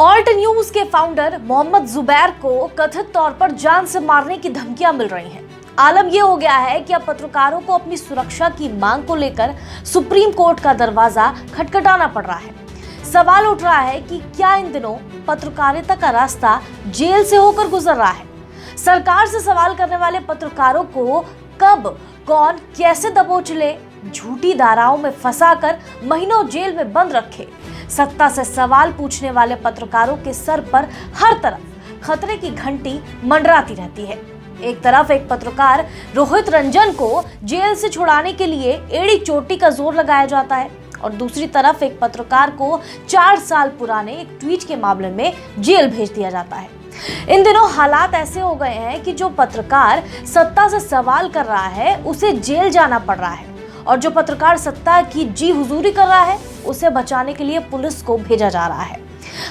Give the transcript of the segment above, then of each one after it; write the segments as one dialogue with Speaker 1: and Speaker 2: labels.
Speaker 1: Alt news के founder Mohammad Zubair को कथित तौर पर जान से मारने की धमकियां मिल रही हैं। आलम यह हो गया है कि अब पत्रकारों को अपनी सुरक्षा की मांग को लेकर सुप्रीम कोर्ट का दरवाजा खटखटाना पड़ रहा है। सवाल उठ रहा है कि क्या इन दिनों पत्रकारिता का रास्ता जेल से होकर गुजर रहा है। सरकार से सवाल करने वाले पत्रकारों को कब कौन कैसे दबोच ले, झूठी धाराओं में फंसाकर महीनों जेल में बंद रखे। सत्ता से सवाल पूछने वाले पत्रकारों के सर पर हर तरफ खतरे की घंटी मंडराती रहती है। एक तरफ एक पत्रकार रोहित रंजन को जेल से छुड़ाने के लिए एड़ी चोटी का जोर लगाया जाता है और दूसरी तरफ एक पत्रकार को 4 साल पुराने एक ट्वीट के मामले में जेल भेज दिया जाता है। इन दिनों हालात ऐसे हो गए हैं कि जो पत्रकार सत्ता से सवाल कर रहा है उसे जेल जाना पड़ रहा है और जो पत्रकार सत्ता की जी हुजूरी कर रहा है उसे बचाने के लिए पुलिस को भेजा जा रहा है।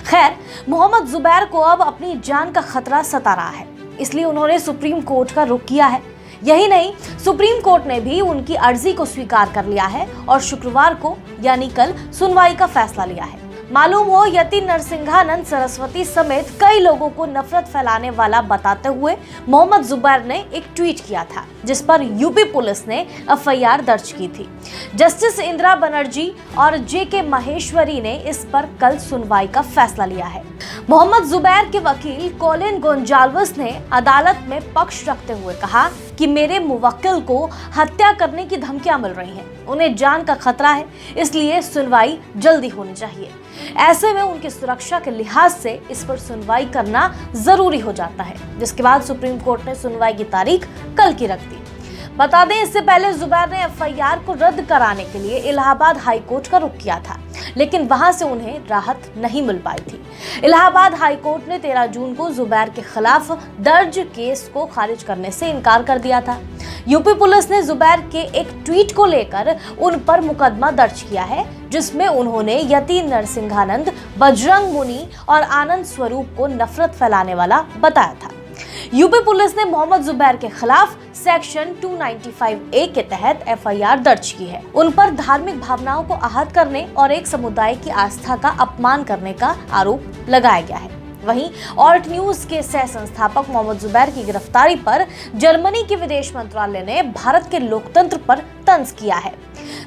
Speaker 1: खैर, मोहम्मद जुबैर को अब अपनी जान का खतरा सता रहा है, इसलिए उन्होंने सुप्रीम कोर्ट का रुख किया है। यही नहीं, सुप्रीम कोर्ट ने भी उनकी अर्जी को स्वीकार कर लिया है और शुक्रवार को यानी कल सुनवाई का फैसला लिया है। मालूम हो, यति नरसिंहानंद सरस्वती समेत कई लोगों को नफरत फैलाने वाला बताते हुए मोहम्मद जुबैर ने एक ट्वीट किया था जिस पर यूपी पुलिस ने एफआईआर दर्ज की थी। जस्टिस इंदिरा बनर्जी और जेके महेश्वरी ने इस पर कल सुनवाई का फैसला लिया है। मोहम्मद जुबैर के वकील कोलिन गोंजाल्विस ने अदालत में पक्ष रखते हुए कहा कि मेरे मुवक्किल को हत्या करने की धमकियां मिल रही हैं, उन्हें जान का खतरा है, इसलिए सुनवाई जल्दी होनी चाहिए। ऐसे में उनकी सुरक्षा के लिहाज से इस पर सुनवाई करना जरूरी हो जाता है, जिसके बाद सुप्रीम कोर्ट ने सुनवाई की तारीख कल की रख दी। बता दें, इससे पहले जुबैर ने एफआईआर को रद्द कराने के लिए इलाहाबाद हाई कोर्ट का रुख किया था, लेकिन वहां से उन्हें राहत नहीं मिल पाई थी। इलाहाबाद हाई कोर्ट ने 13 जून को जुबैर के खिलाफ दर्ज केस को खारिज करने से इनकार कर दिया था। यूपी पुलिस ने जुबैर के एक ट्वीट को लेकर उन पर मुकदमा दर्ज किया है जिसमें उन्होंने यति नरसिंहानंद, बजरंग मुनि और आनंद स्वरूप को नफरत फैलाने वाला बताया था। यूपी पुलिस ने मोहम्मद जुबैर के खिलाफ सेक्शन 295A के तहत एफआईआर दर्ज की है। उन पर धार्मिक भावनाओं को आहत करने और एक समुदाय की आस्था का अपमान करने का आरोप लगाया गया है। वहीं ऑल्ट न्यूज के सह संस्थापक मोहम्मद जुबैर की गिरफ्तारी पर जर्मनी के विदेश मंत्रालय ने भारत के लोकतंत्र पर तंज किया है।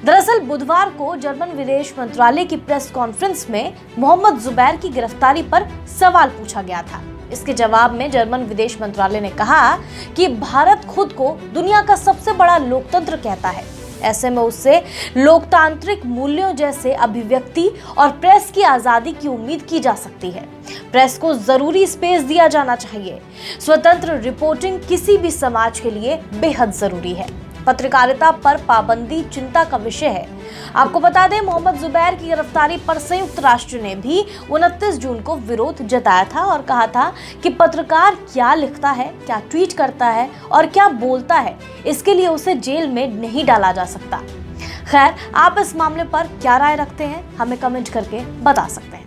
Speaker 1: दरअसल बुधवार को जर्मन विदेश मंत्रालय की प्रेस कॉन्फ्रेंस में मोहम्मद जुबैर की गिरफ्तारी पर सवाल पूछा गया था। इसके जवाब में जर्मन विदेश मंत्रालय ने कहा कि भारत खुद को दुनिया का सबसे बड़ा लोकतंत्र कहता है। ऐसे में उससे लोकतांत्रिक मूल्यों जैसे अभिव्यक्ति और प्रेस की आजादी की उम्मीद की जा सकती है। प्रेस को जरूरी स्पेस दिया जाना चाहिए। स्वतंत्र रिपोर्टिंग किसी भी समाज के लिए बेहद जरूरी है। पत्रकारिता पर पाबंदी चिंता का विषय है। आपको बता दें, मोहम्मद जुबैर की गिरफ्तारी पर संयुक्त राष्ट्र ने भी 29 जून को विरोध जताया था और कहा था कि पत्रकार क्या लिखता है, क्या ट्वीट करता है और क्या बोलता है, इसके लिए उसे जेल में नहीं डाला जा सकता। खैर, आप इस मामले पर क्या राय रखते हैं, हमें कमेंट करके बता सकते हैं।